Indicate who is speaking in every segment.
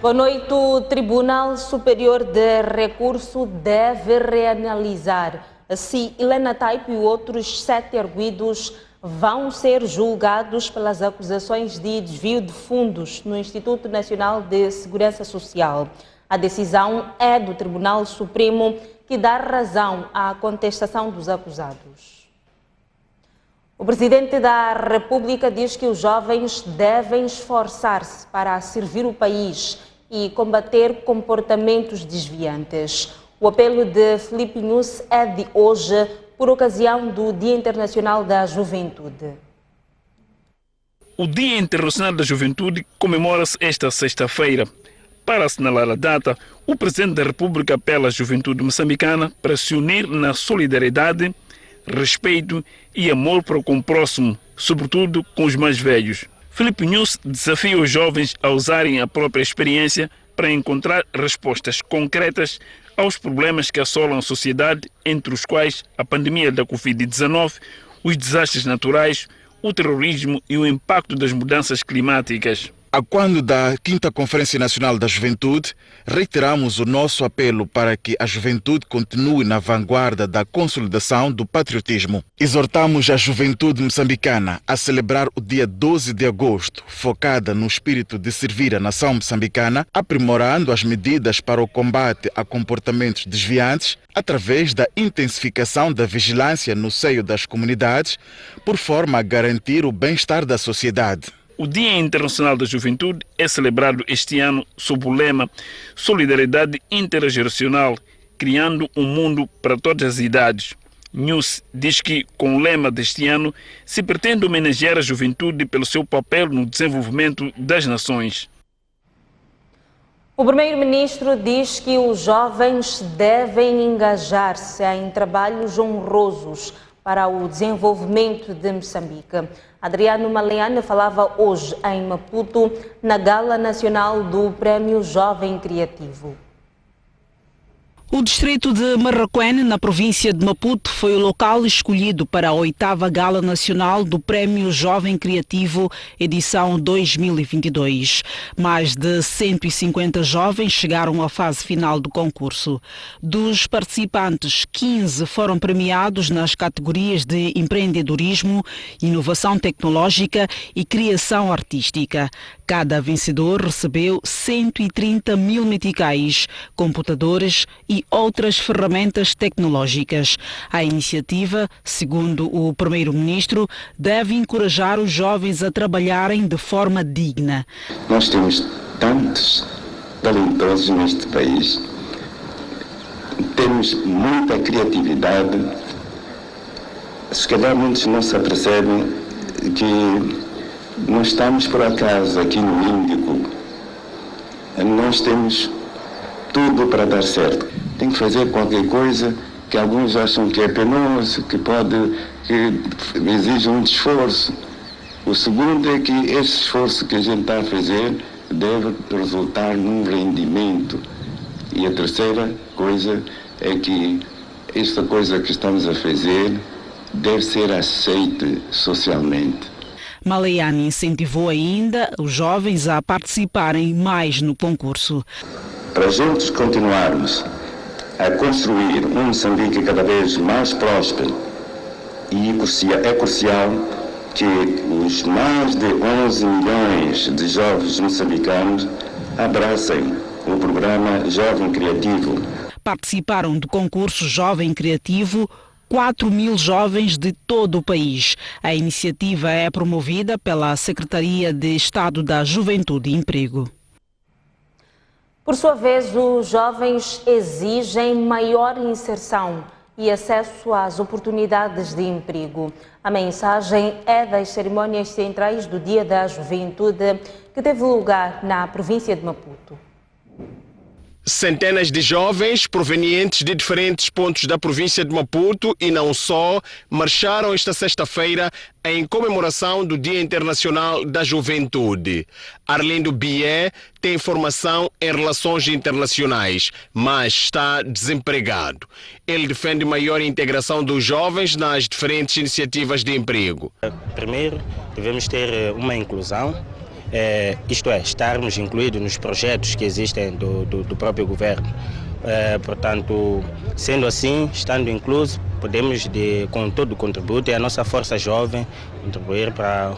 Speaker 1: Boa noite. O Tribunal Superior de Recurso deve reanalisar se Helena Taipo e outros 7 arguidos vão ser julgados pelas acusações de desvio de fundos no Instituto Nacional de Segurança Social. A decisão é do Tribunal Supremo, que dá razão à contestação dos acusados. O presidente da República diz que os jovens devem esforçar-se para servir o país e combater comportamentos desviantes. O apelo de Filipe Nunes é de hoje, por ocasião do Dia Internacional da Juventude.
Speaker 2: O Dia Internacional da Juventude comemora-se esta sexta-feira. Para assinalar a data, o presidente da República apela à juventude moçambicana para se unir na solidariedade, respeito e amor para com o próximo, sobretudo com os mais velhos. Filipe Nunes desafia os jovens a usarem a própria experiência para encontrar respostas concretas aos problemas que assolam a sociedade, entre os quais a pandemia da Covid-19, os desastres naturais, o terrorismo e o impacto das mudanças climáticas.
Speaker 3: A quando da 5ª Conferência Nacional da Juventude, reiteramos o nosso apelo para que a juventude continue na vanguarda da consolidação do patriotismo. Exortamos a juventude moçambicana a celebrar o dia 12 de agosto, focada no espírito de servir a nação moçambicana, aprimorando as medidas para o combate a comportamentos desviantes, através da intensificação da vigilância no seio das comunidades, por forma a garantir o bem-estar da sociedade.
Speaker 2: O Dia Internacional da Juventude é celebrado este ano sob o lema Solidariedade Intergeracional, criando um mundo para todas as idades. Nunes diz que, com o lema deste ano, se pretende homenagear a juventude pelo seu papel no desenvolvimento das nações.
Speaker 1: O primeiro-ministro diz que os jovens devem engajar-se em trabalhos honrosos para o desenvolvimento de Moçambique. Adriano Maleana falava hoje em Maputo, na Gala Nacional do Prémio Jovem Criativo.
Speaker 4: O distrito de Marraquém, na província de Maputo, foi o local escolhido para a 8ª Gala Nacional do Prémio Jovem Criativo, edição 2022. Mais de 150 jovens chegaram à fase final do concurso. Dos participantes, 15 foram premiados nas categorias de empreendedorismo, inovação tecnológica e criação artística. Cada vencedor recebeu 130 mil meticais, computadores e outras ferramentas tecnológicas. A iniciativa, segundo o primeiro-ministro, deve encorajar os jovens a trabalharem de forma digna.
Speaker 5: Nós temos tantos talentosos neste país, temos muita criatividade. Se calhar muitos não se apercebem que não estamos por acaso aqui no Índico. Nós temos tudo para dar certo. Tem que fazer qualquer coisa que alguns acham que é penoso, que exige muito esforço. O segundo é que esse esforço que a gente está a fazer deve resultar num rendimento. E a terceira coisa é que esta coisa que estamos a fazer deve ser aceite socialmente.
Speaker 4: Maleani incentivou ainda os jovens a participarem mais no concurso.
Speaker 5: Para juntos continuarmos a construir um Moçambique cada vez mais próspero, e é crucial que os mais de 11 milhões de jovens moçambicanos abracem o programa Jovem Criativo.
Speaker 4: Participaram do concurso Jovem Criativo 4.000 jovens de todo o país. A iniciativa é promovida pela Secretaria de Estado da Juventude e Emprego.
Speaker 1: Por sua vez, os jovens exigem maior inserção e acesso às oportunidades de emprego. A mensagem é das cerimônias centrais do Dia da Juventude, que teve lugar na província de Maputo.
Speaker 6: Centenas de jovens provenientes de diferentes pontos da província de Maputo e não só marcharam esta sexta-feira em comemoração do Dia Internacional da Juventude. Arlindo Bié tem formação em relações internacionais, mas está desempregado. Ele defende maior integração dos jovens nas diferentes iniciativas de emprego.
Speaker 7: Primeiro, devemos ter uma inclusão isto é, estarmos incluídos nos projetos que existem do próprio governo. Portanto, sendo assim, estando incluso, podemos, com todo o contributo e a nossa força jovem, contribuir para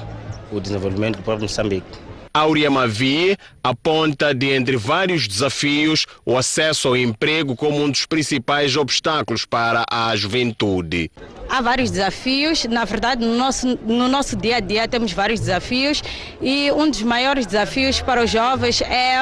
Speaker 7: o desenvolvimento do próprio Moçambique.
Speaker 6: Áurea Mavi aponta, de entre vários desafios, o acesso ao emprego como um dos principais obstáculos para a juventude.
Speaker 8: Há vários desafios, na verdade no nosso dia a dia temos vários desafios e um dos maiores desafios para os jovens é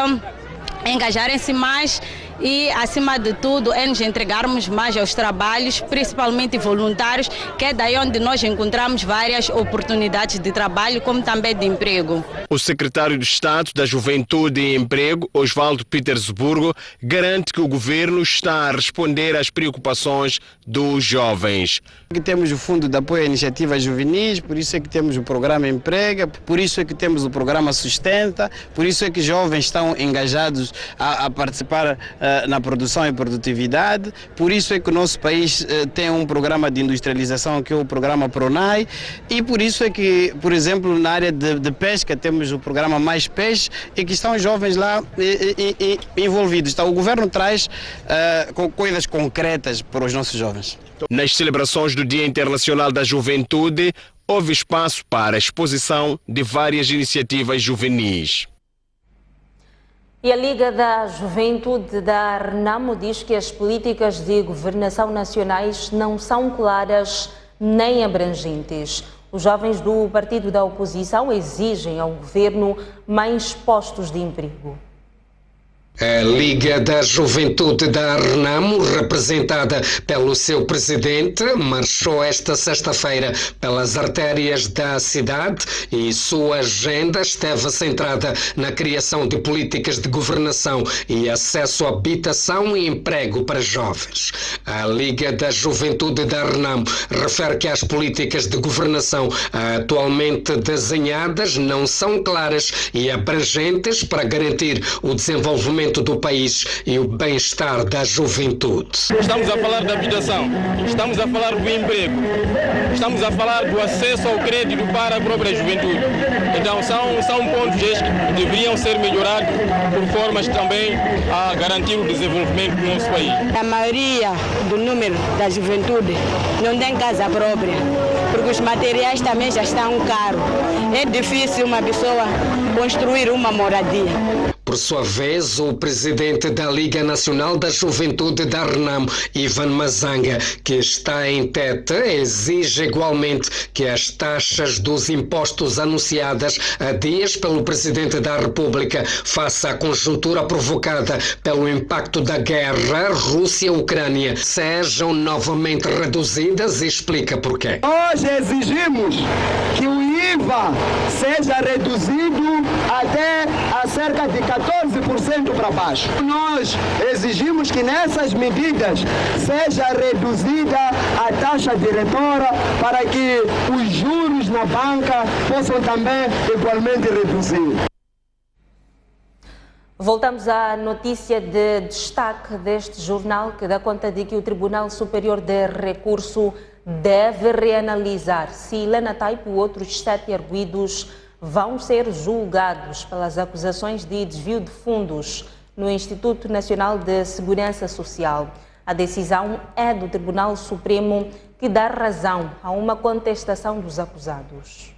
Speaker 8: engajarem-se mais e, acima de tudo, é nos entregarmos mais aos trabalhos, principalmente voluntários, que é daí onde nós encontramos várias oportunidades de trabalho, como também de emprego.
Speaker 6: O secretário de Estado da Juventude e Emprego, Osvaldo Petersburgo, garante que o governo está a responder às preocupações dos jovens.
Speaker 9: Aqui temos o Fundo de Apoio a Iniciativas Juvenis, por isso é que temos o Programa Emprega, por isso é que temos o Programa Sustenta, por isso é que jovens estão engajados a participar na produção e produtividade, por isso é que o nosso país tem um programa de industrialização que é o Programa PRONAI e por isso é que, por exemplo, na área de pesca temos o Programa Mais Peixe e que estão os jovens lá envolvidos. Então, o governo traz coisas concretas para os nossos jovens.
Speaker 6: Nas celebrações do Dia Internacional da Juventude, houve espaço para a exposição de várias iniciativas juvenis.
Speaker 1: E a Liga da Juventude da Renamo diz que as políticas de governação nacionais não são claras nem abrangentes. Os jovens do partido da oposição exigem ao governo mais postos de emprego.
Speaker 10: A Liga da Juventude da Renamo, representada pelo seu presidente, marchou esta sexta-feira pelas artérias da cidade e sua agenda esteve centrada na criação de políticas de governação e acesso à habitação e emprego para jovens. A Liga da Juventude da Renamo refere que as políticas de governação atualmente desenhadas não são claras e abrangentes para garantir o desenvolvimento do país e o bem-estar da juventude.
Speaker 11: Estamos a falar da habitação, estamos a falar do emprego, estamos a falar do acesso ao crédito para a própria juventude. Então são pontos que deveriam ser melhorados por formas também a garantir o desenvolvimento do nosso país.
Speaker 12: A maioria do número da juventude não tem casa própria, porque os materiais também já estão caros. É difícil uma pessoa construir uma moradia.
Speaker 10: Por sua vez, o presidente da Liga Nacional da Juventude da Renamo, Ivan Mazanga, que está em Tete, exige igualmente que as taxas dos impostos anunciadas há dias pelo presidente da República face à conjuntura provocada pelo impacto da guerra Rússia-Ucrânia sejam novamente reduzidas e explica porquê.
Speaker 13: Hoje exigimos que o IVA seja reduzido até a cerca de 14% para baixo. Nós exigimos que nessas medidas seja reduzida a taxa diretora para que os juros na banca possam também igualmente reduzir.
Speaker 1: Voltamos à notícia de destaque deste jornal, que dá conta de que o Tribunal Superior de Recurso deve reanalisar se Helena Taipo e outros 7 arguidos vão ser julgados pelas acusações de desvio de fundos no Instituto Nacional de Segurança Social. A decisão é do Tribunal Supremo, que dá razão a uma contestação dos acusados.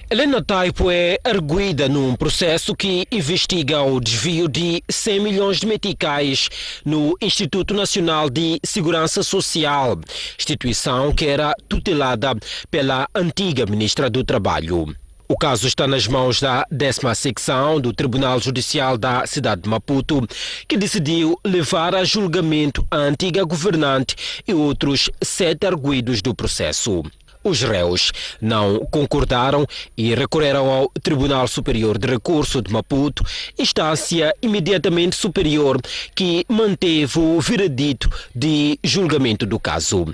Speaker 14: Helena Taipo é arguida num processo que investiga o desvio de 100 milhões de meticais no Instituto Nacional de Segurança Social, instituição que era tutelada pela antiga Ministra do Trabalho. O caso está nas mãos da 10ª secção do Tribunal Judicial da cidade de Maputo, que decidiu levar a julgamento a antiga governante e outros 7 arguidos do processo. Os réus não concordaram e recorreram ao Tribunal Superior de Recurso de Maputo, instância imediatamente superior que manteve o veredito de julgamento do caso.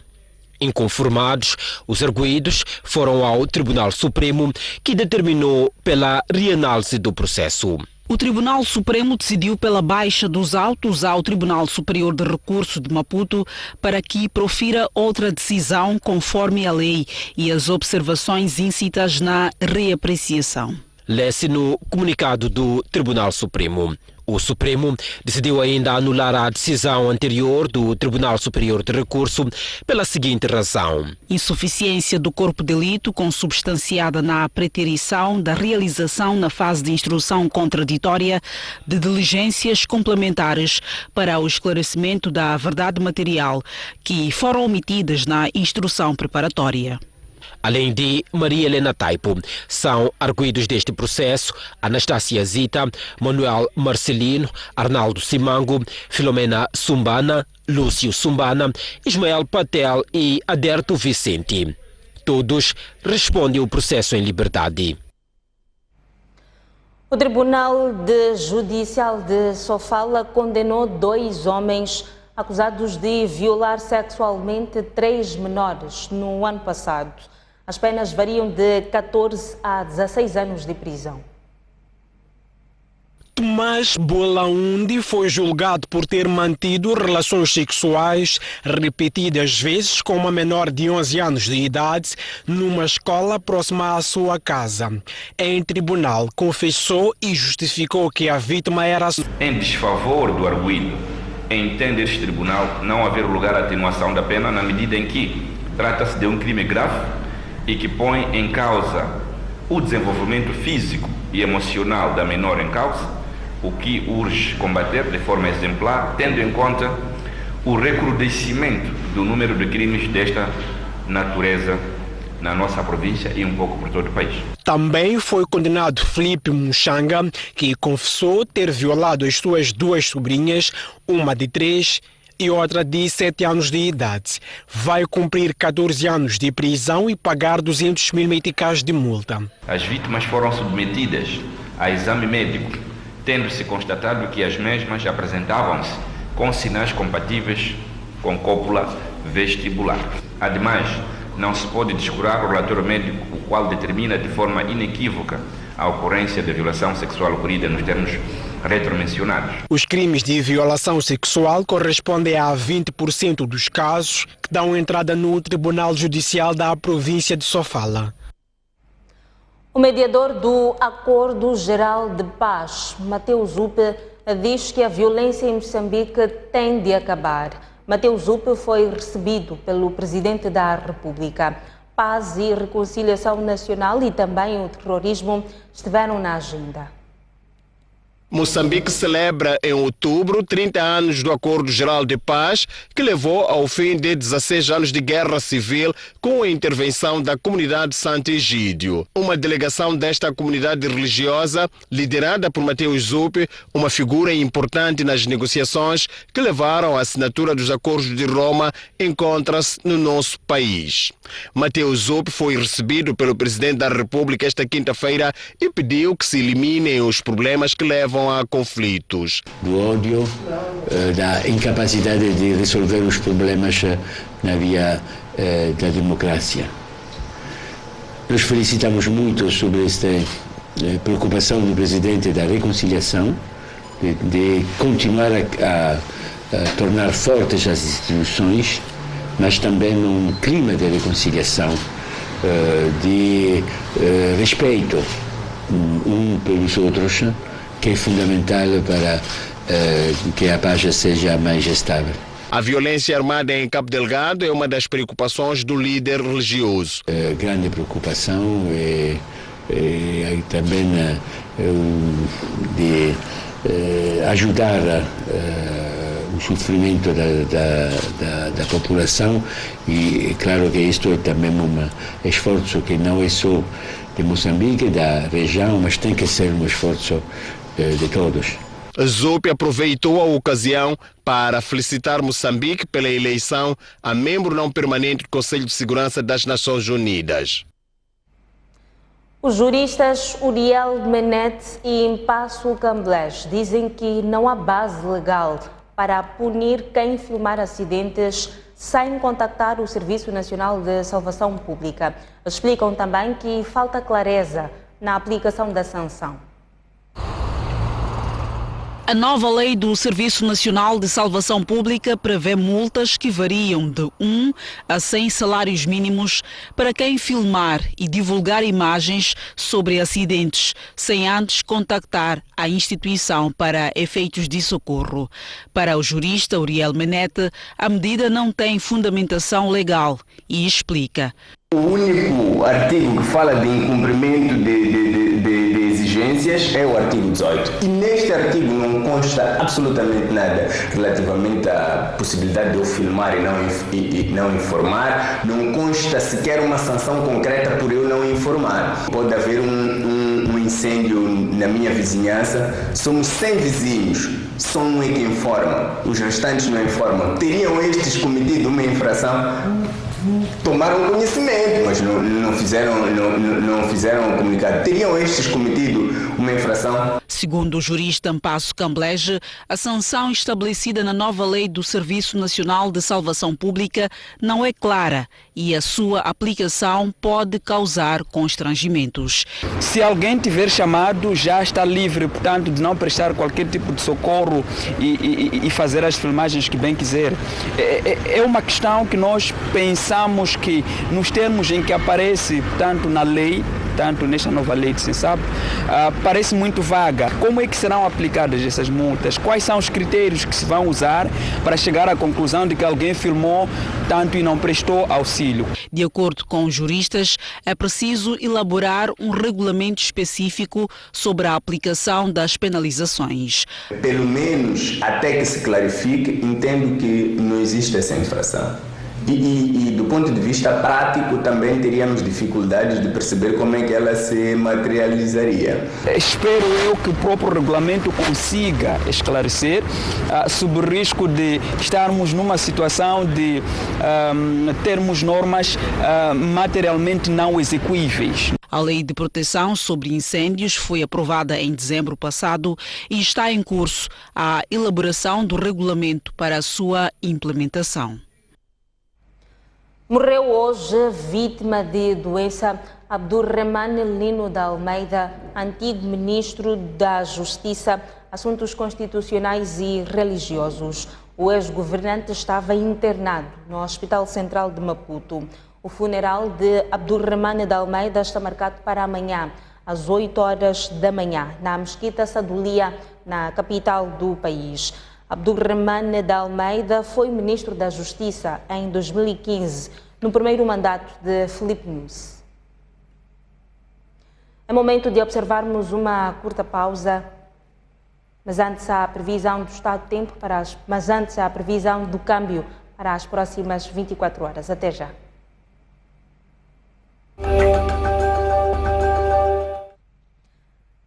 Speaker 14: Inconformados, os arguidos foram ao Tribunal Supremo, que determinou pela reanálise do processo.
Speaker 4: O Tribunal Supremo decidiu pela baixa dos autos ao Tribunal Superior de Recurso de Maputo para que profira outra decisão conforme a lei e as observações íncitas na reapreciação.
Speaker 14: lê-se no comunicado do Tribunal Supremo. O Supremo decidiu ainda anular a decisão anterior do Tribunal Superior de Recurso pela seguinte razão:
Speaker 4: insuficiência do corpo de delito consubstanciada na preterição da realização na fase de instrução contraditória de diligências complementares para o esclarecimento da verdade material que foram omitidas na instrução preparatória.
Speaker 14: Além de Maria Helena Taipo, são arguidos deste processo Anastácia Zita, Manuel Marcelino, Arnaldo Simango, Filomena Sumbana, Lúcio Sumbana, Ismael Patel e Aderto Vicente. Todos respondem ao processo em liberdade.
Speaker 1: O Tribunal Judicial de Sofala condenou 2 homens acusados de violar sexualmente 3 menores no ano passado. As penas variam de 14 a 16 anos de prisão.
Speaker 15: Tomás Bolaundi foi julgado por ter mantido relações sexuais repetidas vezes com uma menor de 11 anos de idade numa escola próxima à sua casa. Em tribunal, confessou e justificou que a vítima era...
Speaker 16: Em desfavor do arguido, entende este tribunal não haver lugar à atenuação da pena na medida em que trata-se de um crime grave e que põe em causa o desenvolvimento físico e emocional da menor em causa, o que urge combater de forma exemplar, tendo em conta o recrudescimento do número de crimes desta natureza na nossa província e um pouco por todo o país.
Speaker 15: Também foi condenado Felipe Muxanga, que confessou ter violado as suas 2 sobrinhas, uma de 3 e outra de 7 anos de idade. Vai cumprir 14 anos de prisão e pagar 200 mil meticais de multa.
Speaker 16: As vítimas foram submetidas a exame médico, tendo-se constatado que as mesmas apresentavam-se com sinais compatíveis com cópula vestibular. Ademais, não se pode descurar o relatório médico, o qual determina de forma inequívoca a ocorrência de violação sexual ocorrida nos termos retromencionados.
Speaker 15: Os crimes de violação sexual correspondem a 20% dos casos que dão entrada no Tribunal Judicial da província de Sofala.
Speaker 1: O mediador do Acordo Geral de Paz, Mateus Zupe, diz que a violência em Moçambique tem de acabar. Mateus Zupe foi recebido pelo Presidente da República. Paz e reconciliação nacional e também o terrorismo estiveram na agenda.
Speaker 6: Moçambique celebra em outubro 30 anos do Acordo Geral de Paz, que levou ao fim de 16 anos de guerra civil com a intervenção da comunidade Santo Egídio. Uma delegação desta comunidade religiosa, liderada por Mateus Zupe, uma figura importante nas negociações que levaram à assinatura dos Acordos de Roma, encontra-se no nosso país. Mateus Zupe foi recebido pelo Presidente da República esta quinta-feira e pediu que se eliminem os problemas que levam a conflitos.
Speaker 17: Do ódio, da incapacidade de resolver os problemas na via da democracia. Nós felicitamos muito sobre esta preocupação do Presidente da reconciliação, de continuar a tornar fortes as instituições, mas também num clima de reconciliação, de respeito pelos outros, que é fundamental para que a paz seja mais estável.
Speaker 6: A violência armada em Cabo Delgado é uma das preocupações do líder religioso.
Speaker 17: Grande preocupação e também de ajudar o sofrimento da população, e claro que isto é também um esforço que não é só de Moçambique, da região, mas tem que ser um esforço de todos.
Speaker 6: Zupe aproveitou a ocasião para felicitar Moçambique pela eleição a membro não permanente do Conselho de Segurança das Nações Unidas.
Speaker 1: Os juristas Uriel Menet e Impasso Camblés dizem que não há base legal para punir quem filmar acidentes sem contactar o Serviço Nacional de Salvação Pública. Explicam também que falta clareza na aplicação da sanção.
Speaker 4: A nova lei do Serviço Nacional de Salvação Pública prevê multas que variam de 1 a 100 salários mínimos para quem filmar e divulgar imagens sobre acidentes, sem antes contactar a instituição para efeitos de socorro. Para o jurista Uriel Menete, a medida não tem fundamentação legal e explica.
Speaker 18: O único artigo que fala de incumprimento de exigências é o artigo 18. E neste artigo não consta absolutamente nada relativamente à possibilidade de eu filmar e não informar. Não consta sequer uma sanção concreta por eu não informar. Pode haver um incêndio na minha vizinhança. Somos 100 vizinhos. Só um é que informa. Os restantes não informam. Teriam estes cometido uma infração? Tomaram conhecimento, mas não fizeram o comunicado. Teriam estes cometido uma infração?
Speaker 4: Segundo o jurista Ampasso Camblege, a sanção estabelecida na nova lei do Serviço Nacional de Salvação Pública não é clara e a sua aplicação pode causar constrangimentos.
Speaker 9: Se alguém tiver chamado, já está livre, portanto, de não prestar qualquer tipo de socorro e fazer as filmagens que bem quiser. É uma questão que nós pensamos que, nos termos em que aparece, tanto na lei, tanto nesta nova lei de SENSAP, parece muito vaga. Como é que serão aplicadas essas multas? Quais são os critérios que se vão usar para chegar à conclusão de que alguém filmou tanto e não prestou auxílio?
Speaker 4: De acordo com os juristas, é preciso elaborar um regulamento específico sobre a aplicação das penalizações.
Speaker 18: Pelo menos, até que se clarifique, entendo que não existe essa infração. E do ponto de vista prático também teríamos dificuldades de perceber como é que ela se materializaria.
Speaker 9: Espero eu que o próprio regulamento consiga esclarecer sob o risco de estarmos numa situação de termos normas materialmente não execuíveis.
Speaker 4: A Lei de Proteção sobre Incêndios foi aprovada em dezembro passado e está em curso a elaboração do regulamento para a sua implementação.
Speaker 1: Morreu hoje vítima de doença Abdurrahman Lino da Almeida, antigo ministro da Justiça, Assuntos Constitucionais e Religiosos. O ex-governante estava internado no Hospital Central de Maputo. O funeral de Abdurrahman da Almeida está marcado para amanhã, às 8 horas da manhã, na Mesquita Sadulia, na capital do país. Abdurrahman da Almeida foi ministro da Justiça em 2015, no primeiro mandato de Filipe Nunes. É momento de observarmos uma curta pausa, mas antes a previsão do estado do tempo mas antes a previsão do câmbio para as próximas 24 horas. Até já.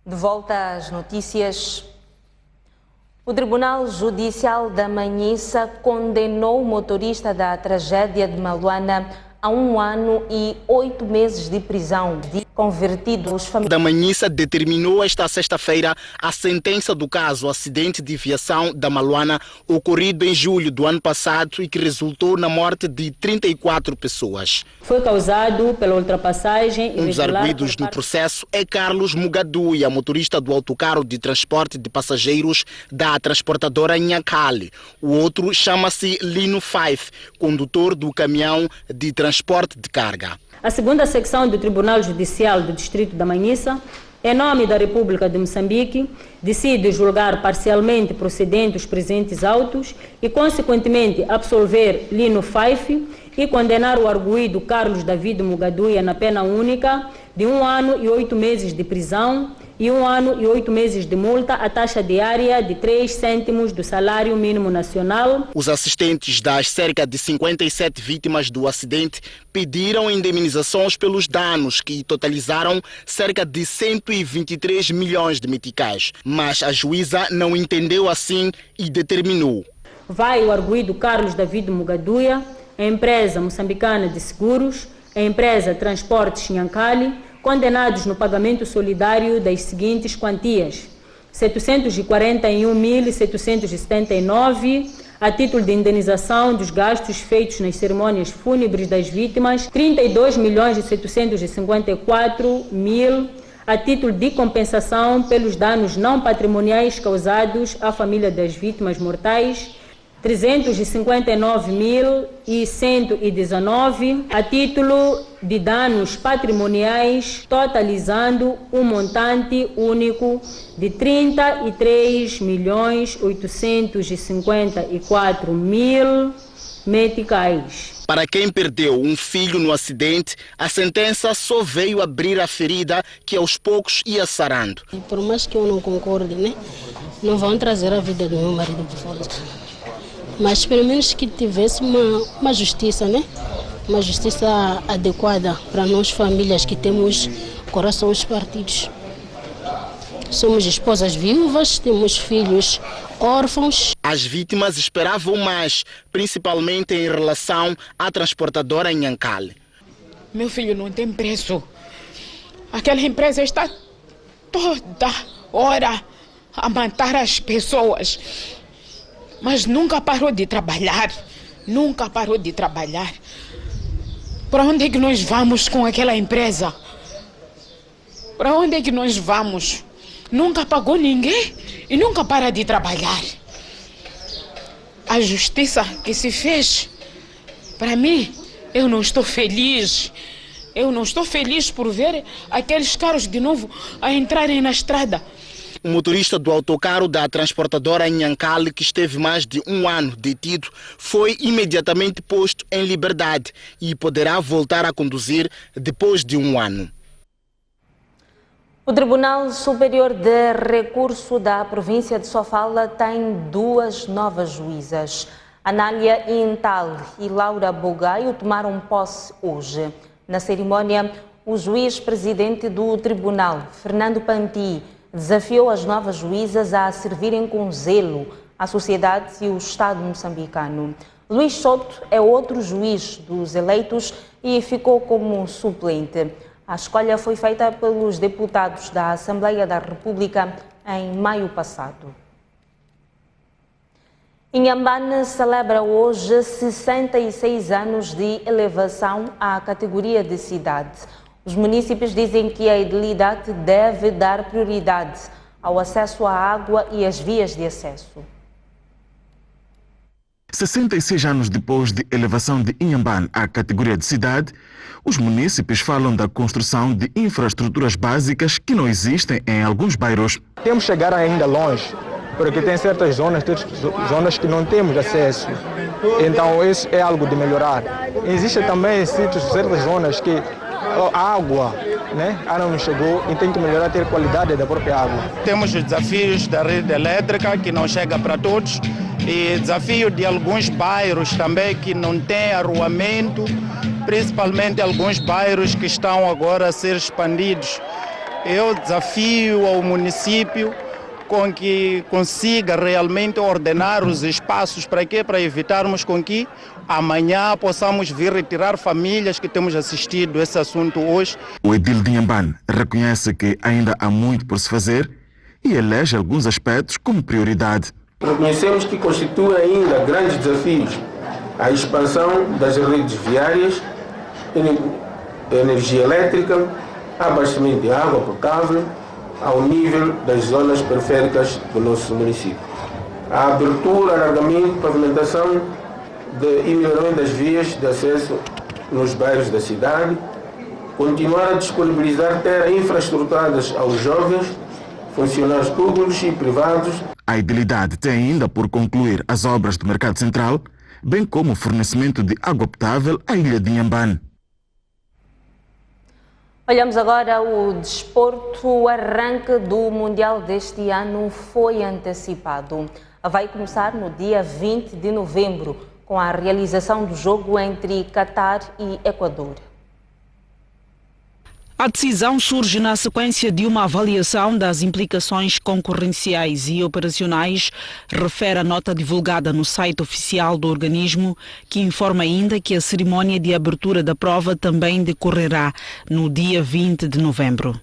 Speaker 1: De volta às notícias. O Tribunal Judicial da Manhissa condenou o motorista da tragédia de Maluana a 1 ano e 8 meses de prisão, convertido os familiares.
Speaker 19: Da Manhissa determinou esta sexta-feira a sentença do caso acidente de viação da Maluana ocorrido em julho do ano passado e que resultou na morte de 34 pessoas.
Speaker 20: Foi causado pela ultrapassagem.
Speaker 19: Um dos arguidos no processo é Carlos Mugaduia, motorista do autocarro de transporte de passageiros da transportadora Nhankali. O outro chama-se Lino Fife, condutor do caminhão de transporte de carga.
Speaker 20: A segunda secção do Tribunal Judicial do Distrito da Manhissa, em nome da República de Moçambique, decide julgar parcialmente procedentes os presentes autos e, consequentemente, absolver Lino Fife e condenar o arguido Carlos David Mugaduia na pena única de 1 ano e 8 meses de prisão e 1 ano e 8 meses de multa à taxa diária de 3 cêntimos do salário mínimo nacional.
Speaker 19: Os assistentes das cerca de 57 vítimas do acidente pediram indemnizações pelos danos que totalizaram cerca de 123 milhões de meticais. Mas a juíza não entendeu assim e determinou.
Speaker 20: Vai o arguido Carlos David Mugaduia, a empresa moçambicana de seguros, a empresa Transportes Nhankali, condenados no pagamento solidário das seguintes quantias: 741.779 a título de indenização dos gastos feitos nas cerimônias fúnebres das vítimas, 32.754.000 a título de compensação pelos danos não patrimoniais causados à família das vítimas mortais, 359.119 a título de danos patrimoniais, totalizando um montante único de 33.854.000 meticais.
Speaker 19: Para quem perdeu um filho no acidente, a sentença só veio abrir a ferida que aos poucos ia sarando.
Speaker 21: Por mais que eu não concorde, né? Não vão trazer a vida do meu marido de volta. Mas pelo menos que tivesse uma justiça, né? Uma justiça adequada para nós famílias que temos corações partidos. Somos esposas viúvas, temos filhos órfãos.
Speaker 19: As vítimas esperavam mais, principalmente em relação à transportadora Nhancale.
Speaker 22: Meu filho não tem preço. Aquela empresa está toda hora a matar as pessoas. Mas nunca parou de trabalhar. Nunca parou de trabalhar. Para onde é que nós vamos com aquela empresa? Para onde é que nós vamos? Nunca pagou ninguém e nunca para de trabalhar. A justiça que se fez, para mim, eu não estou feliz. Eu não estou feliz por ver aqueles carros de novo a entrarem na estrada.
Speaker 19: O motorista do autocarro da transportadora Nhancale, que esteve mais de um ano detido, foi imediatamente posto em liberdade e poderá voltar a conduzir depois de um ano.
Speaker 1: O Tribunal Superior de Recurso da província de Sofala tem duas novas juízas. Anália Intal e Laura Bogaio tomaram posse hoje. Na cerimónia, o juiz-presidente do tribunal, Fernando Panti, desafiou as novas juízas a servirem com zelo à sociedade e o Estado moçambicano. Luís Soto é outro juiz dos eleitos e ficou como suplente. A escolha foi feita pelos deputados da Assembleia da República em maio passado. Inhambane celebra hoje 66 anos de elevação à categoria de cidade. Os munícipes dizem que a edilidade deve dar prioridade ao acesso à água e às vias de acesso.
Speaker 3: 66 anos depois de elevação de Inhambane à categoria de cidade, os munícipes falam da construção de infraestruturas básicas que não existem em alguns bairros.
Speaker 23: Temos que chegar ainda longe, porque tem certas zonas que não temos acesso. Então isso é algo de melhorar. Existem também certas zonas que a água, não chegou e tem que melhorar a qualidade da própria água.
Speaker 24: Temos os desafios da rede elétrica que não chega para todos e desafio de alguns bairros também que não têm arruamento, principalmente alguns bairros que estão agora a ser expandidos. Eu desafio ao município com que consiga realmente ordenar os espaços para quê? Para evitarmos com que amanhã possamos vir retirar famílias que temos assistido esse assunto hoje.
Speaker 3: O edil de Inhambane reconhece que ainda há muito por se fazer e elege alguns aspectos como prioridade.
Speaker 25: Reconhecemos que constitui ainda grandes desafios a expansão das redes viárias, energia elétrica, abastecimento de água potável ao nível das zonas periféricas do nosso município. A abertura, alargamento, pavimentação e melhoramento das vias de acesso nos bairros da cidade, continuar a disponibilizar terras infraestruturadas aos jovens, funcionários públicos e privados.
Speaker 3: A edilidade tem ainda por concluir as obras do Mercado Central, bem como o fornecimento de água potável à ilha de Inhambane.
Speaker 1: Olhamos agora o desporto. O arranque do Mundial deste ano foi antecipado. Vai começar no dia 20 de novembro, com a realização do jogo entre Catar e Equador.
Speaker 4: A decisão surge na sequência de uma avaliação das implicações concorrenciais e operacionais, refere a nota divulgada no site oficial do organismo, que informa ainda que a cerimónia de abertura da prova também decorrerá no dia 20 de novembro.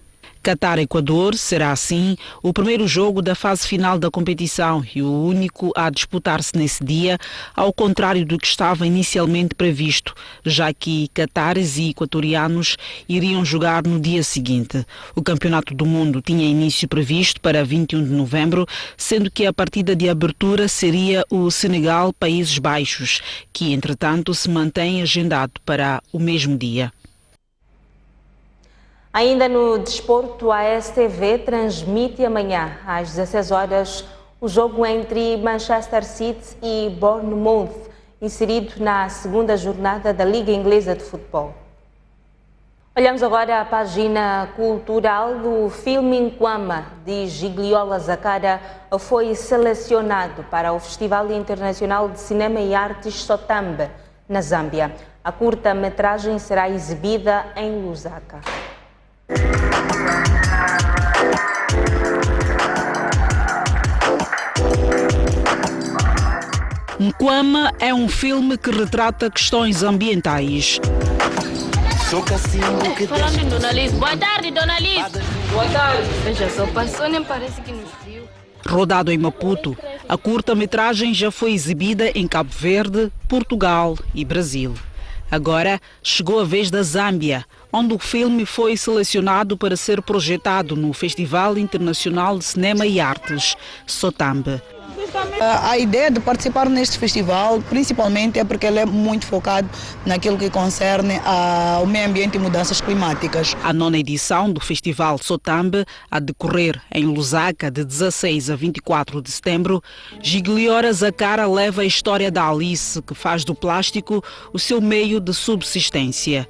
Speaker 4: Catar-Equador será, assim, o primeiro jogo da fase final da competição e o único a disputar-se nesse dia, ao contrário do que estava inicialmente previsto, já que catares e equatorianos iriam jogar no dia seguinte. O Campeonato do Mundo tinha início previsto para 21 de novembro, sendo que a partida de abertura seria o Senegal-Países Baixos, que, entretanto, se mantém agendado para o mesmo dia.
Speaker 1: Ainda no desporto, a STV transmite amanhã, às 16 horas, o jogo entre Manchester City e Bournemouth, inserido na segunda jornada da Liga Inglesa de Futebol. Olhamos agora a página cultural do filme Nkwama, de Gigliola Zakara, foi selecionado para o Festival Internacional de Cinema e Artes Sotambe, na Zâmbia. A curta-metragem será exibida em Lusaka.
Speaker 4: Nkwama é um filme que retrata questões ambientais.
Speaker 21: Falando em Dona Liz. Boa tarde, Dona Liz. Boa tarde. Veja só, passou, nem parece que nos viu.
Speaker 4: Rodado em Maputo, a curta-metragem já foi exibida em Cabo Verde, Portugal e Brasil. Agora chegou a vez da Zâmbia, onde o filme foi selecionado para ser projetado no Festival Internacional de Cinema e Artes, Sotambe.
Speaker 2: A ideia de participar neste festival, principalmente, é porque ele é muito focado naquilo que concerne ao meio ambiente e mudanças climáticas.
Speaker 4: A 9ª edição do Festival Sotambe, a decorrer em Lusaka de 16 a 24 de setembro, Gigliola Zakara leva a história da Alice, que faz do plástico o seu meio de subsistência.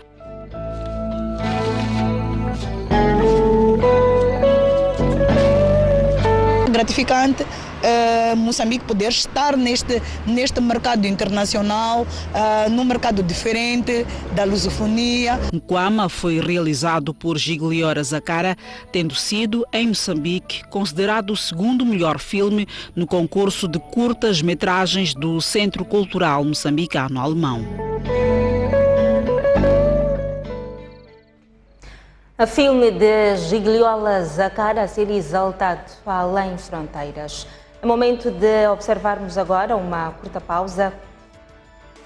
Speaker 2: Gratificante Moçambique poder estar neste mercado internacional, num mercado diferente da lusofonia.
Speaker 4: Nkwama foi realizado por Gigliola Zakara, tendo sido, em Moçambique, considerado o segundo melhor filme no concurso de curtas-metragens do Centro Cultural Moçambicano Alemão.
Speaker 1: A filme de Gigliola Zakara a ser exaltado além fronteiras. É momento de observarmos agora uma curta pausa.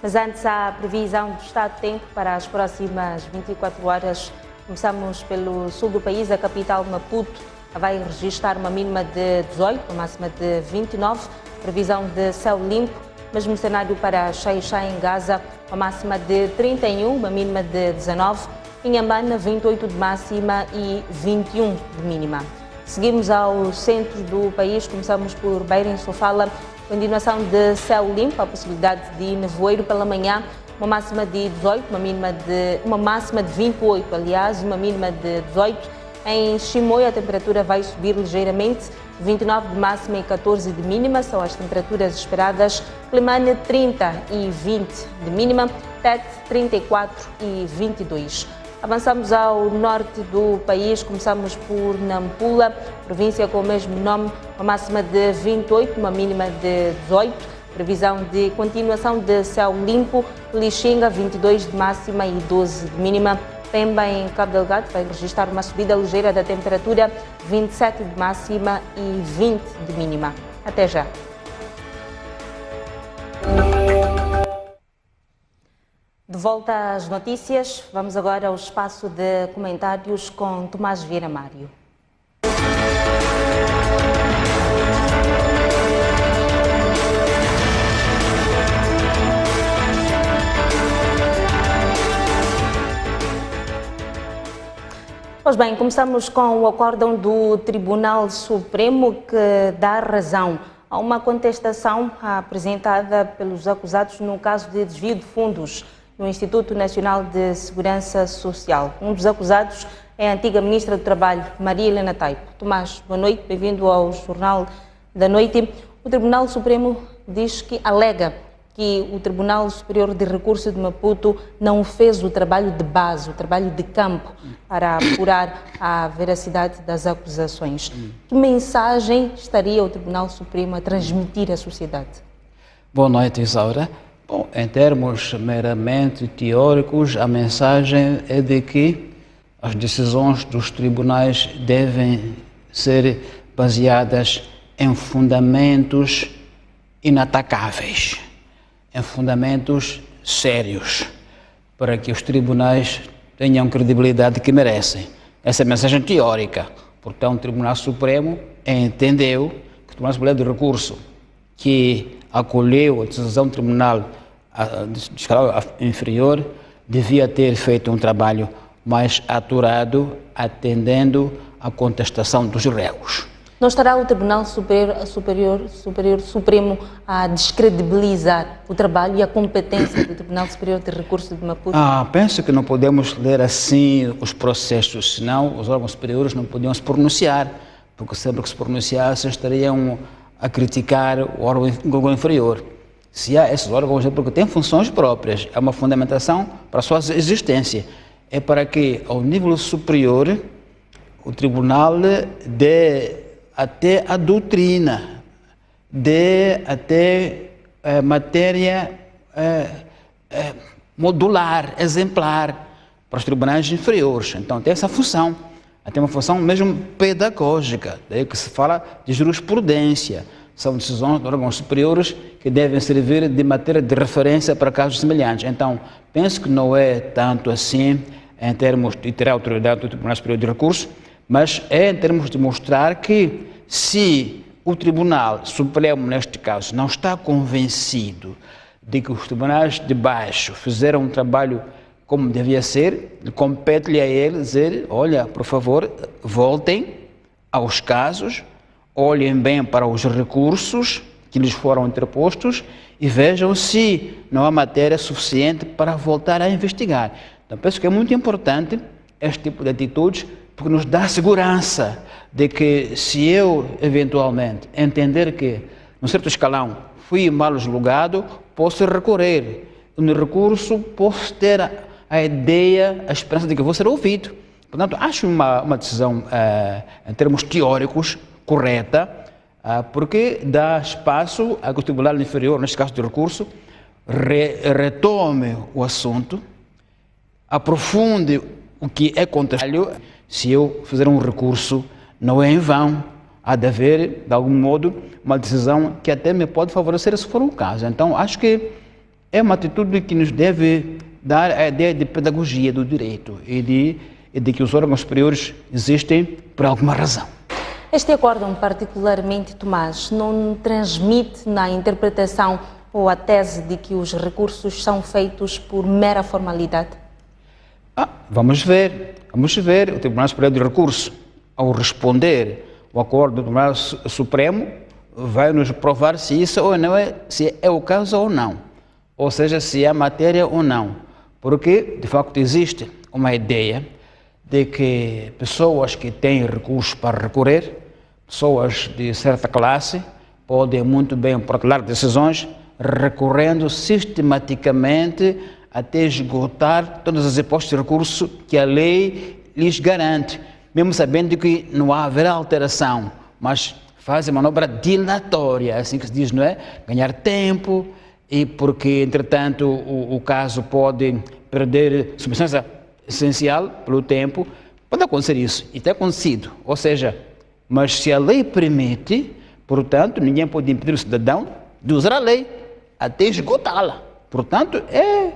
Speaker 1: Mas antes, a previsão do estado de tempo para as próximas 24 horas. Começamos pelo sul do país. A capital Maputo vai registrar uma mínima de 18, uma máxima de 29. Previsão de céu limpo. Mesmo cenário para Xai-Xai em Gaza, uma máxima de 31, uma mínima de 19. Inhambane, 28 de máxima e 21 de mínima. Seguimos ao centro do país, começamos por Beira, em Sofala, continuação de céu limpo, a possibilidade de nevoeiro pela manhã, uma máxima de 18, uma máxima de 28, aliás, uma mínima de 18. Em Chimoio a temperatura vai subir ligeiramente, 29 de máxima e 14 de mínima, são as temperaturas esperadas. Climane, 30 e 20 de mínima, Tete, 34 e 22. Avançamos ao norte do país, começamos por Nampula, província com o mesmo nome, uma máxima de 28, uma mínima de 18, previsão de continuação de céu limpo, Lixinga, 22 de máxima e 12 de mínima, Pemba em Cabo Delgado vai registrar uma subida ligeira da temperatura, 27 de máxima e 20 de mínima. Até já. De volta às notícias, vamos agora ao espaço de comentários com Tomás Vieira Mário. Pois bem, começamos com o acórdão do Tribunal Supremo que dá razão a uma contestação apresentada pelos acusados no caso de desvio de fundos no Instituto Nacional de Segurança Social. Um dos acusados é a antiga Ministra do Trabalho, Maria Helena Taipo. Tomás, boa noite, bem-vindo ao Jornal da Noite. O Tribunal Supremo diz que alega que o Tribunal Superior de Recurso de Maputo não fez o trabalho de base, o trabalho de campo, para apurar a veracidade das acusações. Que mensagem estaria o Tribunal Supremo a transmitir à sociedade?
Speaker 5: Boa noite, Isaura. Bom, em termos meramente teóricos, a mensagem é de que as decisões dos tribunais devem ser baseadas em fundamentos inatacáveis, em fundamentos sérios, para que os tribunais tenham a credibilidade que merecem. Essa é a mensagem teórica. Portanto, o Tribunal Supremo entendeu que o Tribunal Superior de Recurso, que acolheu a decisão do Tribunal de escalão inferior, devia ter feito um trabalho mais aturado, atendendo à contestação dos réus.
Speaker 1: Não estará o Tribunal Supremo a descredibilizar o trabalho e a competência do Tribunal Superior de Recurso de Maputo?
Speaker 5: Penso que não podemos ler assim os processos, senão os órgãos superiores não podiam se pronunciar, porque sempre que se pronunciassem estariam a criticar o órgão inferior. Se há esses órgãos é porque têm funções próprias, é uma fundamentação para a sua existência. É para que, ao nível superior, o tribunal dê até a doutrina, dê até matéria modular, exemplar para os tribunais inferiores. Então tem essa função, até uma função mesmo pedagógica, daí que se fala de jurisprudência. São decisões de órgãos superiores que devem servir de matéria de referência para casos semelhantes. Então, penso que não é tanto assim em termos de ter a autoridade do Tribunal Superior de Recurso, mas é em termos de mostrar que se o Tribunal Supremo, neste caso, não está convencido de que os tribunais de baixo fizeram um trabalho como devia ser, compete-lhe a ele dizer, olha, por favor, voltem aos casos, olhem bem para os recursos que lhes foram interpostos e vejam se não há matéria suficiente para voltar a investigar. Então, penso que é muito importante este tipo de atitudes, porque nos dá segurança de que se eu, eventualmente, entender que, num certo escalão, fui mal julgado, posso recorrer. No recurso, posso ter a ideia, a esperança de que vou ser ouvido. Portanto, acho uma decisão, em termos teóricos, correta, porque dá espaço a que o Tribunal Inferior, neste caso de recurso, retome o assunto, aprofunde o que é contrário. Se eu fizer um recurso, não é em vão, há de haver, de algum modo, uma decisão que até me pode favorecer se for o caso. Então, acho que é uma atitude que nos deve dar a ideia de pedagogia do direito e de que os órgãos superiores existem por alguma razão.
Speaker 1: Este acórdão, particularmente, Tomás, não transmite na interpretação ou a tese de que os recursos são feitos por mera formalidade?
Speaker 5: Vamos ver. O Tribunal Superior de Recurso, ao responder o acordo do Tribunal Supremo, vai nos provar se isso ou não é, se é o caso ou não. Ou seja, se é matéria ou não. Porque, de facto, existe uma ideia de que pessoas que têm recursos para recorrer, pessoas de certa classe, podem muito bem protelar decisões recorrendo sistematicamente até esgotar todas as hipóteses de recurso que a lei lhes garante, mesmo sabendo que não haverá alteração, mas fazem manobra dilatória, assim que se diz, não é? Ganhar tempo, e porque, entretanto, o caso pode perder substância essencial pelo tempo, pode acontecer isso, e tem acontecido, ou seja, mas se a lei permite, portanto, ninguém pode impedir o cidadão de usar a lei até esgotá-la. Portanto, é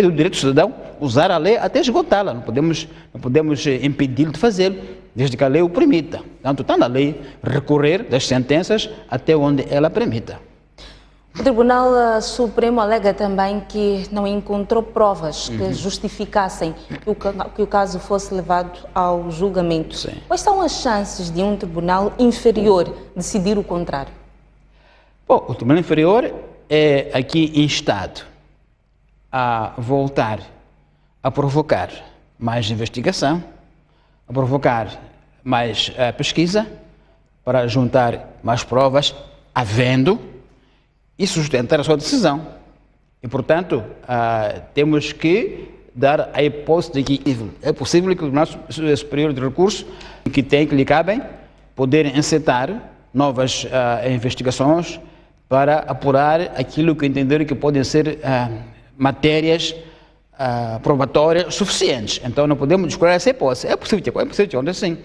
Speaker 5: do direito do cidadão usar a lei até esgotá-la. Não podemos impedi-lo de fazê-lo, desde que a lei o permita. Portanto, está na lei recorrer das sentenças até onde ela permita.
Speaker 1: O Tribunal Supremo alega também que não encontrou provas que justificassem que o caso fosse levado ao julgamento. Sim. Quais são as chances de um tribunal inferior decidir o contrário?
Speaker 5: Bom, o Tribunal Inferior é aqui instado a voltar a provocar mais investigação, a provocar mais pesquisa, para juntar mais provas, havendo, e sustentar a sua decisão. E, portanto, temos que dar a hipótese de que é possível que o Tribunal Superior de Recurso, que lhe cabem, poder encetar novas investigações para apurar aquilo que entenderem que podem ser matérias probatórias suficientes. Então não podemos descurar essa hipótese. É possível, sim.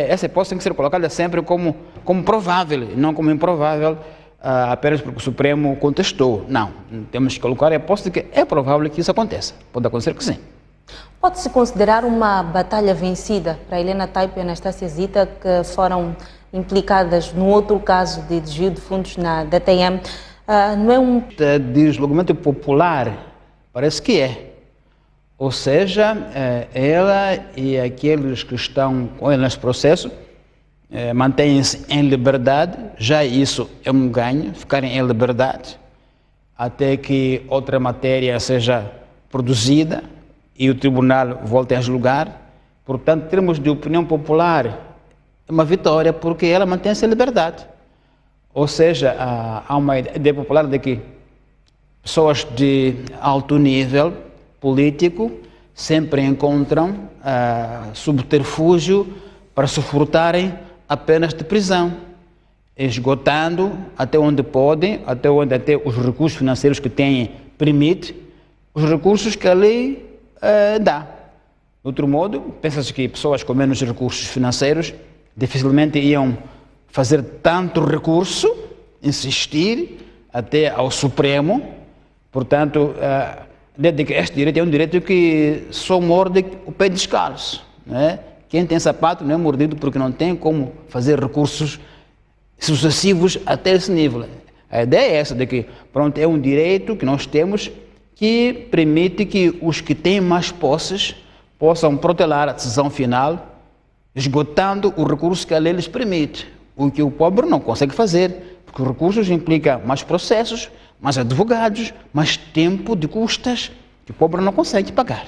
Speaker 5: Essa hipótese tem que ser colocada sempre como provável, não como improvável, apenas porque o Supremo contestou. Não, temos que colocar a hipótese de que é provável que isso aconteça. Pode acontecer que sim.
Speaker 1: Pode-se considerar uma batalha vencida para Helena Taipo e Anastácia Zita, que foram implicadas no outro caso de desvio de fundos na DTM? Não é um
Speaker 5: deslocamento popular? Parece que é. Ou seja, ela e aqueles que estão com ela nesse processo mantêm-se em liberdade, já isso é um ganho, ficarem em liberdade, até que outra matéria seja produzida e o tribunal volte a julgar. Portanto, em termos de opinião popular, é uma vitória, porque ela mantém-se em liberdade. Ou seja, há uma ideia popular de que pessoas de alto nível político sempre encontram subterfúgio para suportarem a penas de prisão, esgotando até onde podem, até os recursos financeiros que têm permite, os recursos que a lei dá. De outro modo, pensa-se que pessoas com menos recursos financeiros dificilmente iam fazer tanto recurso, insistir até ao Supremo. Portanto, este direito é um direito que só morde o pé descalço, né? Quem tem sapato não é mordido porque não tem como fazer recursos sucessivos até esse nível. A ideia é essa, de que pronto, é um direito que nós temos que permite que os que têm mais posses possam protelar a decisão final, esgotando o recurso que a lei lhes permite, o que o pobre não consegue fazer, porque os recursos implicam mais processos, mais advogados, mais tempo de custas que o pobre não consegue pagar.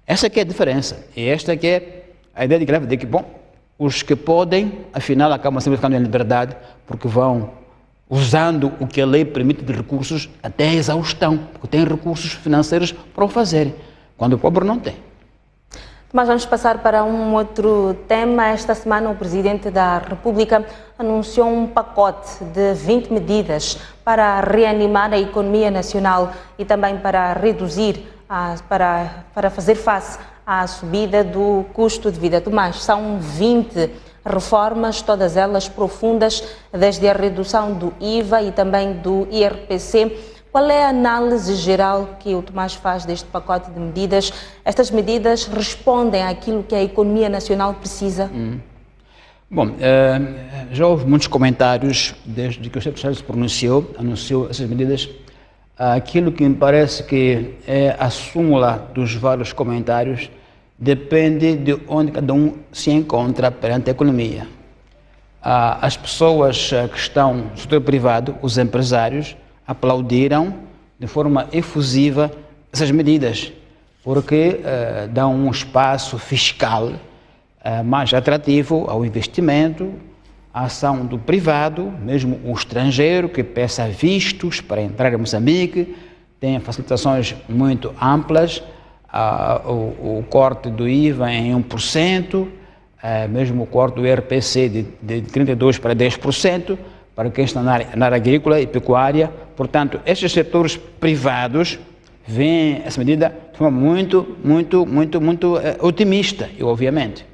Speaker 5: Essa que é a diferença. E esta que é a ideia de que, bom, os que podem, afinal, acabam sempre ficando em liberdade, porque vão usando o que a lei permite de recursos até a exaustão, porque tem recursos financeiros para o fazer, quando o pobre não tem.
Speaker 1: Mas vamos passar para um outro tema. Esta semana o Presidente da República anunciou um pacote de 20 medidas para reanimar a economia nacional e também para reduzir, para fazer face à subida do custo de vida. Tomás, são 20 reformas, todas elas profundas, desde a redução do IVA e também do IRPC. Qual é a análise geral que o Tomás faz deste pacote de medidas? Estas medidas respondem àquilo que a economia nacional precisa?
Speaker 5: Bom, já houve muitos comentários desde que o Chefe de Estado se anunciou essas medidas. Aquilo que me parece que é a súmula dos vários comentários depende de onde cada um se encontra perante a economia. As pessoas que estão no setor privado, os empresários, aplaudiram de forma efusiva essas medidas, porque dão um espaço fiscal mais atrativo ao investimento, à ação do privado, mesmo o estrangeiro que peça vistos para entrar em Moçambique, tem facilitações muito amplas, o corte do IVA em 1%, mesmo o corte do IRPC de 32% para 10%, para quem está na área agrícola e pecuária. Portanto, estes setores privados veem essa medida de forma muito otimista, obviamente.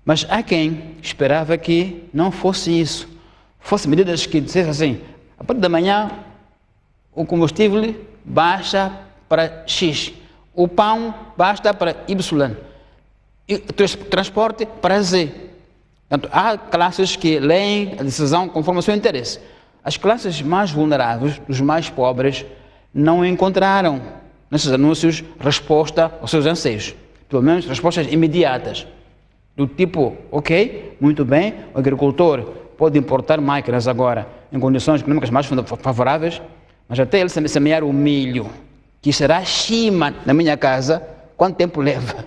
Speaker 5: Mas há quem esperava que não fosse isso. Fossem medidas que dissessem assim, a partir da manhã o combustível baixa para X, o pão baixa para Y, e o transporte para Z. Portanto, há classes que leem a decisão conforme o seu interesse. As classes mais vulneráveis, os mais pobres, não encontraram nesses anúncios resposta aos seus anseios. Pelo menos respostas imediatas. Do tipo, ok, muito bem, o agricultor pode importar máquinas agora em condições econômicas mais favoráveis, mas até ele semear o milho, que será chima na minha casa, quanto tempo leva?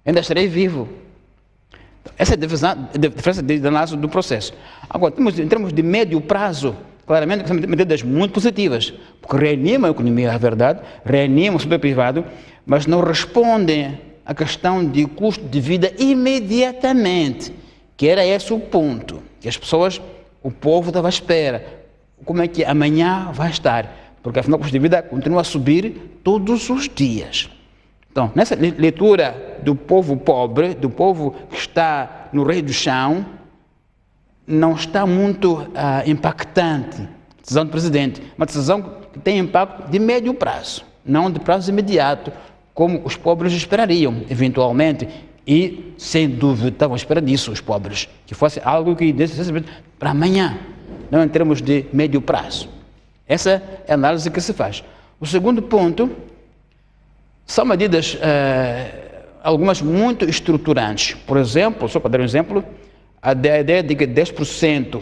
Speaker 5: Ainda estarei vivo. Essa é a diferença de análise do processo. Agora, em termos de médio prazo, claramente são medidas muito positivas, porque reanimam a economia, a verdade, reanimam o setor privado, mas não respondem à questão de custo de vida imediatamente, que era esse o ponto, que as pessoas, o povo estava à espera. Como é que amanhã vai estar? porque afinal o custo de vida continua a subir todos os dias. Então, nessa leitura do povo pobre, do povo que está no rei do chão, não está muito impactante a decisão do presidente, uma decisão que tem impacto de médio prazo, não de prazo imediato, como os pobres esperariam, eventualmente, e sem dúvida estavam à espera disso, os pobres, que fosse algo que desse para amanhã, não em termos de médio prazo. Essa é a análise que se faz. O segundo ponto são medidas, algumas muito estruturantes. Por exemplo, só para dar um exemplo, a ideia de que 10%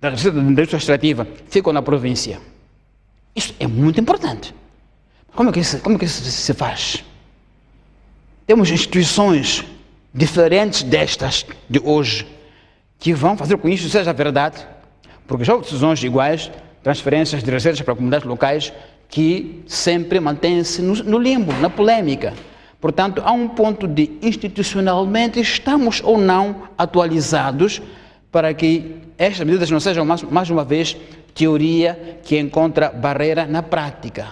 Speaker 5: da receita da indústria extrativa ficam na província. Isso é muito importante. Como é que isso se faz? Temos instituições diferentes destas de hoje que vão fazer com que isso seja verdade, porque já houve decisões iguais, transferências de receitas para comunidades locais, que sempre mantêm-se no limbo, na polêmica. Portanto, há um ponto de institucionalmente estamos ou não atualizados para que estas medidas não sejam mais uma vez teoria que encontra barreira na prática.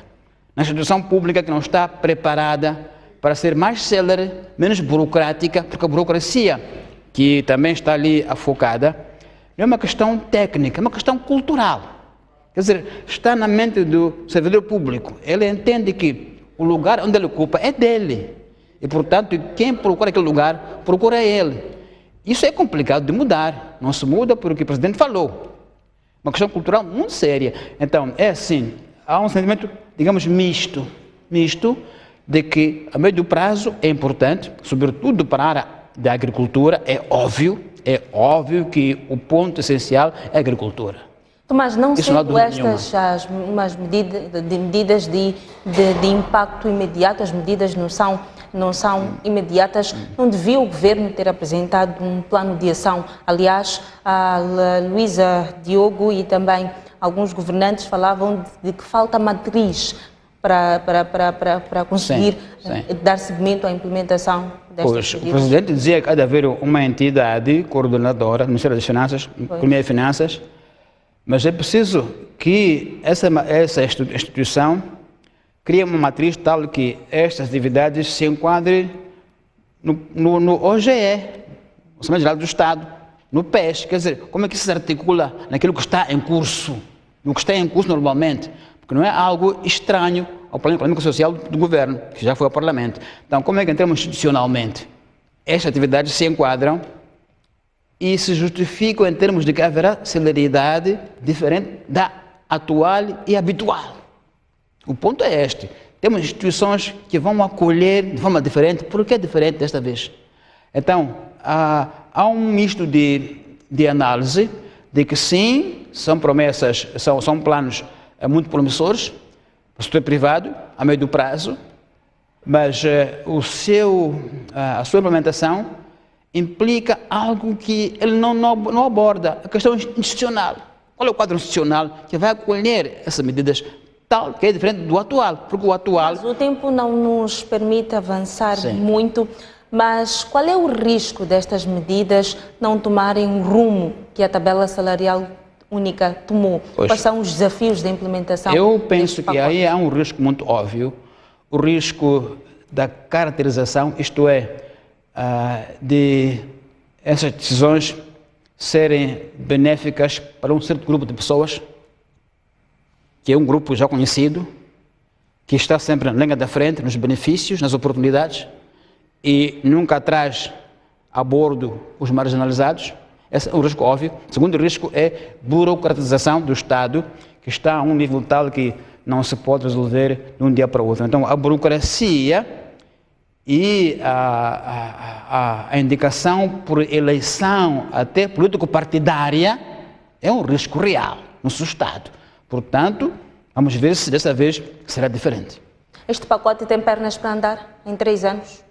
Speaker 5: Na instituição pública que não está preparada para ser mais célere, menos burocrática, porque a burocracia que também está ali afocada não é uma questão técnica, é uma questão cultural. Quer dizer, está na mente do servidor público. Ele entende que o lugar onde ele ocupa é dele. E, portanto, quem procura aquele lugar, procura ele. Isso é complicado de mudar. Não se muda porque o presidente falou. Uma questão cultural muito séria. Então, é assim, há um sentimento, digamos, misto de que a médio prazo é importante, sobretudo para a área da agricultura. É óbvio que o ponto essencial é a agricultura.
Speaker 1: Tomás, não sendo estas umas medidas de impacto imediato, as medidas não são imediatas, não devia o governo ter apresentado um plano de ação? Aliás, a Luísa Diogo e também alguns governantes falavam de que falta matriz para conseguir dar seguimento à implementação destas medidas.
Speaker 5: O presidente dizia que há de haver uma entidade coordenadora, o Ministério das Finanças, Economia e Finanças, mas é preciso que essa instituição crie uma matriz tal que estas atividades se enquadrem no OGE, Orçamento Geral do Estado, no PES. Quer dizer, como é que isso se articula naquilo que está em curso, no que está em curso normalmente, porque não é algo estranho ao plano econômico e social do governo, que já foi ao Parlamento. Então, como é que entramos institucionalmente? Estas atividades se enquadram e se justificam em termos de que haverá celeridade diferente da atual e habitual. O ponto é este. Temos instituições que vão acolher de forma diferente. Por que é diferente desta vez? Então, há um misto de análise de que sim, são promessas, são planos muito promissores para o setor privado, a médio prazo, mas a sua implementação implica algo que ele não aborda, a questão institucional. Qual é o quadro institucional que vai acolher essas medidas tal que é diferente do atual? Porque o atual...
Speaker 1: Mas o tempo não nos permite avançar muito, mas qual é o risco destas medidas não tomarem um rumo que a tabela salarial única tomou? Quais são os desafios da implementação?
Speaker 5: Eu penso que aí há um risco muito óbvio, o risco da caracterização, isto é, de essas decisões serem benéficas para um certo grupo de pessoas, que é um grupo já conhecido, que está sempre na linha da frente, nos benefícios, nas oportunidades, e nunca traz a bordo os marginalizados. Esse é um risco óbvio. O segundo risco é burocratização do Estado, que está a um nível tal que não se pode resolver de um dia para o outro. Então, a burocracia e a indicação por eleição, até político-partidária, é um risco real no seu Estado. Portanto, vamos ver se dessa vez será diferente.
Speaker 1: Este pacote tem pernas para andar em 3 anos?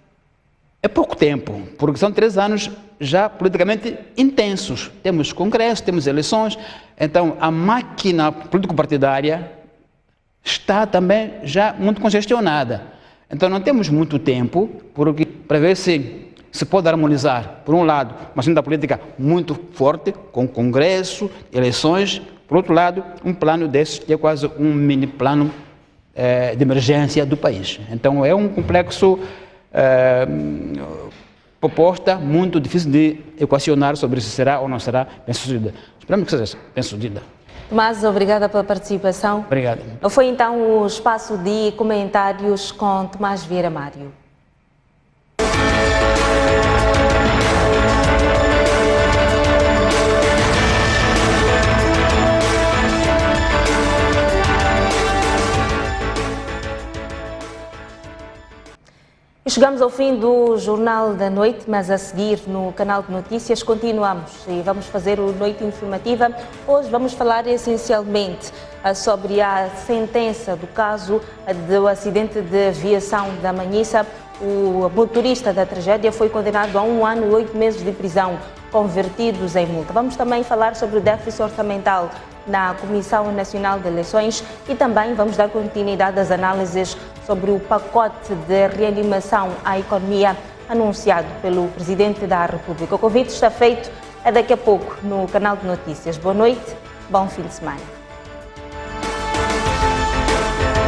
Speaker 5: É pouco tempo, porque são 3 anos já politicamente intensos. Temos congresso, temos eleições, então a máquina político-partidária está também já muito congestionada. Então não temos muito tempo para ver se pode harmonizar, por um lado, uma agenda política muito forte, com congresso, eleições, Por outro lado, um plano desses é quase um mini plano de emergência do país. Então é um complexo proposta muito difícil de equacionar sobre se será ou não será bem-sucedida. Esperamos que seja bem-sucedida.
Speaker 1: Tomás, obrigada pela participação.
Speaker 5: Obrigado.
Speaker 1: Foi então o espaço de comentários com Tomás Vieira Mário. E chegamos ao fim do Jornal da Noite, mas a seguir no canal de notícias continuamos e vamos fazer o Noite Informativa. Hoje vamos falar essencialmente sobre a sentença do caso do acidente de aviação da Manhissa. O motorista da tragédia foi condenado a 1 ano e 8 meses de prisão, convertidos em multa. Vamos também falar sobre o déficit orçamental na Comissão Nacional de Eleições e também vamos dar continuidade às análises sobre o pacote de reanimação à economia anunciado pelo Presidente da República. O convite está feito, é daqui a pouco no canal de notícias. Boa noite, bom fim de semana.